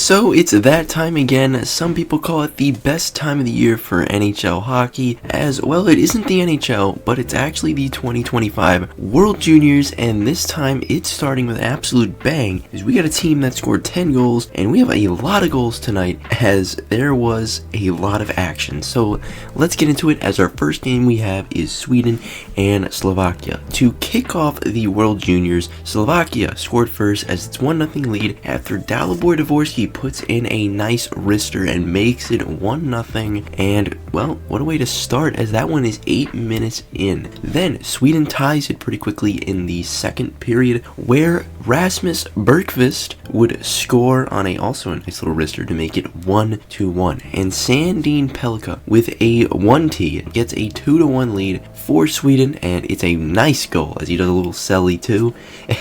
So it's that time again. Some people call it the best time of the year for NHL hockey, as well it isn't the NHL, but it's actually the 2025 World Juniors, and this time it's starting with an absolute bang, as we got a team that scored 10 goals, and we have a lot of goals tonight, as there was a lot of action. So let's get into it, as our first game we have is Sweden and Slovakia. To kick off the World Juniors, Slovakia scored first as it's 1-0 lead after Dalibor Dvorsky puts in a nice wrister and makes it 1-0, and well, what a way to start, as that one is 8 minutes in. Then Sweden ties it pretty quickly in the second period, where Rasmus Bergqvist would score on also a nice little wrister to make it 1-1, and Sandin Pellikka with a 1T gets a 2-1 lead for Sweden, and it's a nice goal as he does a little celly too,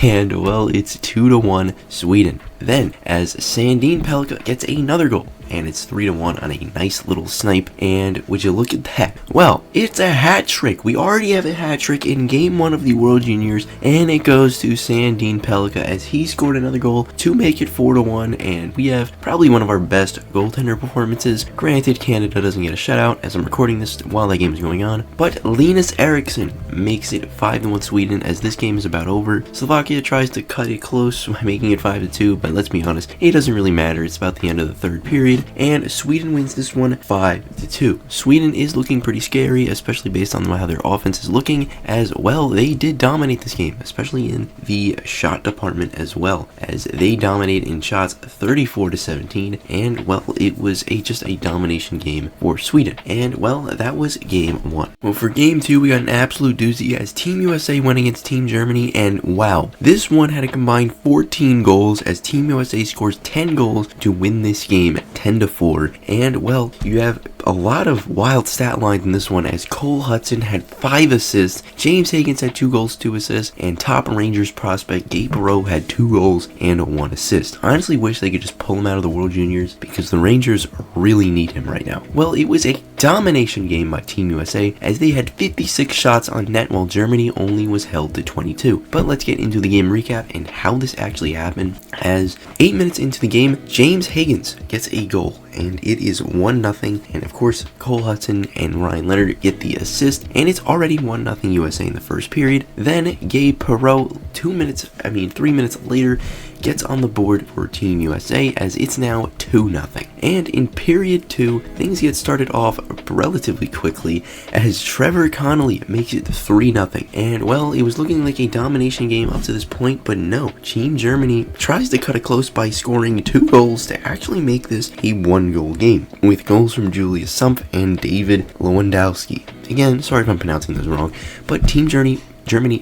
and well, it's 2-1 Sweden. Then, as Sandin Pellikka gets another goal, and it's 3-1 on a nice little snipe, and would you look at that? Well, it's a hat trick. We already have a hat trick in game 1 of the World Juniors, and it goes to Sandin Pellikka as he scored another goal to make it 4-1, and we have probably one of our best goaltender performances. Granted, Canada doesn't get a shutout as I'm recording this while that game is going on, but Linus Eriksson makes it 5-1 Sweden, as this game is about over. Slovakia tries to cut it close by making it 5-2, but let's be honest, it doesn't really matter. It's about the end of the third period, and Sweden wins this one 5-2. Sweden is looking pretty scary, especially based on how their offense is looking, as well. They did dominate this game, especially in the shot department as well, as they dominate in shots 34-17, and well, it was just a domination game for Sweden. And well, that was game 1. Well, for game 2, we got an absolute doozy as Team USA went against Team Germany, and wow, this one had a combined 14 goals as Team USA scores 10 goals to win this game 10-4. And well, you have a lot of wild stat lines in this one, as Cole Hudson had 5 assists, James Higgins had 2 goals, 2 assists, and top Rangers prospect Gabe Perreault had 2 goals and 1 assist. I honestly wish they could just pull him out of the World Juniors, because the Rangers really need him right now. Well, it was a domination game by Team USA, as they had 56 shots on net while Germany only was held to 22. But let's get into the game recap and how this actually happened, as 8 minutes into the game, James Higgins gets a goal, and it is 1-0, and of course Cole Hudson and Ryan Leonard get the assist, and it's already 1-0 USA in the first period. Then Gabe Perreault 3 minutes later gets on the board for Team USA, as it's now 2-0. And in period 2, things get started off relatively quickly as Trevor Connolly makes it 3-0. And well, it was looking like a domination game up to this point, but no, Team Germany tries to cut it close by scoring 2 goals to actually make this a 1-goal game, with goals from Julius Sumpf and David Lewandowski. Again, sorry if I'm pronouncing those wrong, but Team Germany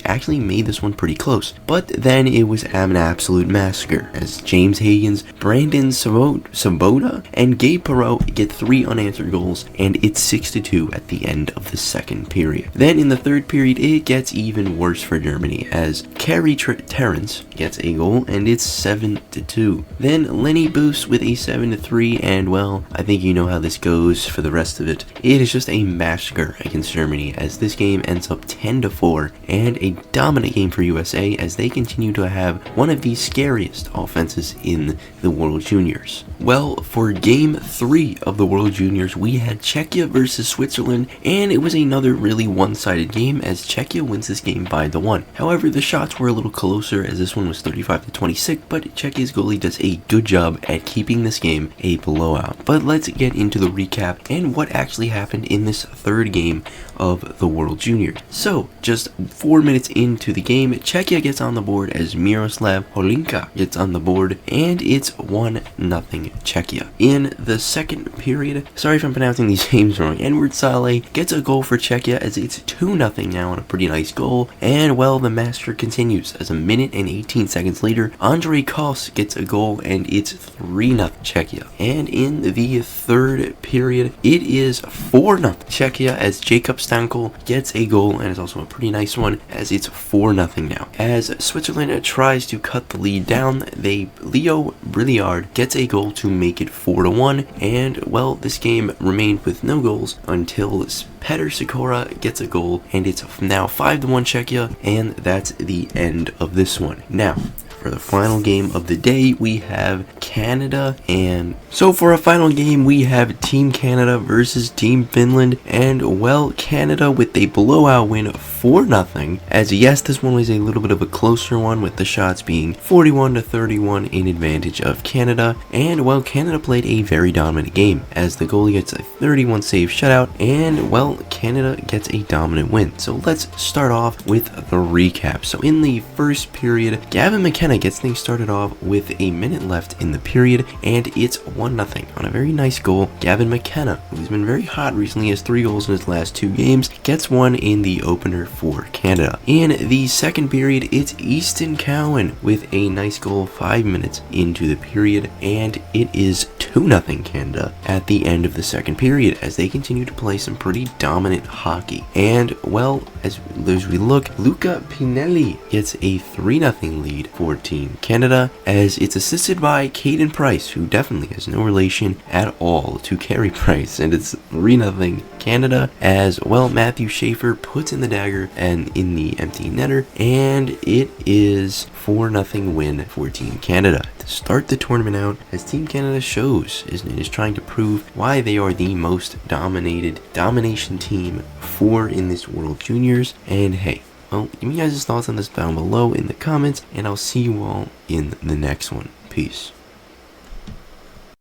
actually made this one pretty close, but then it was an absolute massacre as James Higgins, Brandon Svoboda, and Gabe Perreault get 3 unanswered goals, and it's 6-2 at the end of the second period. Then in the third period, it gets even worse for Germany as Kerry Terrence gets a goal, and it's 7-2. Then Lenny Boos with a 7-3, and well, I think you know how this goes for the rest of it. It is just a massacre against Germany, as this game ends up 10-4, and a dominant game for USA as they continue to have one of the scariest offenses in the World Juniors. Well, for game 3 of the World Juniors, we had Czechia versus Switzerland, and it was another really one-sided game as Czechia wins this game by the 1. However, the shots were a little closer as this one was 35-26, but Czechia's goalie does a good job at keeping this game a blowout. But let's get into the recap and what actually happened in this third game of the World Juniors. So, just 4 minutes into the game, Czechia gets on the board as Miroslav Holinka gets on the board, and it's 1-0 Czechia. In the second period, sorry if I'm pronouncing these names wrong, Edward Saleh gets a goal for Czechia as it's 2-0 now on a pretty nice goal, and well, the massacre continues as a minute and 18 seconds later, Andrei Kos gets a goal, and it's 3-0 Czechia. And in the third period, it is 4-0 Czechia as Jacob Stankel gets a goal, and it's also a pretty nice one as it's 4-0 now. As Switzerland tries to cut the lead down, Leo Brilliard gets a goal to make it 4-1, and well, this game remained with no goals until Petr Sikora gets a goal, and it's now 5-1 Czechia, and that's the end of this one. Now, For the final game of the day, we have Canada. And so for a final game, we have Team Canada versus Team Finland. And well, Canada with a blowout win 4-0. As yes, this one was a little bit of a closer one, with the shots being 41-31 in advantage of Canada. And well, Canada played a very dominant game, as the goalie gets a 31 save shutout, and well, Canada gets a dominant win. So let's start off with the recap. So in the first period, Gavin McKenna gets things started off with a minute left in the period, and it's 1-0 on a very nice goal. Gavin McKenna, who's been very hot recently, has 3 goals in his last 2 games, gets one in the opener for Canada. In the second period, it's Easton Cowan with a nice goal 5 minutes into the period, and it is 2-0 Canada at the end of the second period, as they continue to play some pretty dominant hockey. And well, as we look, Luca Pinelli gets a 3-0 lead for Team Canada, as it's assisted by Caden Price, who definitely has no relation at all to Carey Price, and it's 3-0 Canada, as well Matthew Schaefer puts in the dagger and in the empty netter, and it is 4-0 win for Team Canada to start the tournament out, as Team Canada shows is trying to prove why they are the most domination team in this World Juniors. And hey, well, give me guys' thoughts on this down below in the comments, and I'll see you all in the next one. Peace.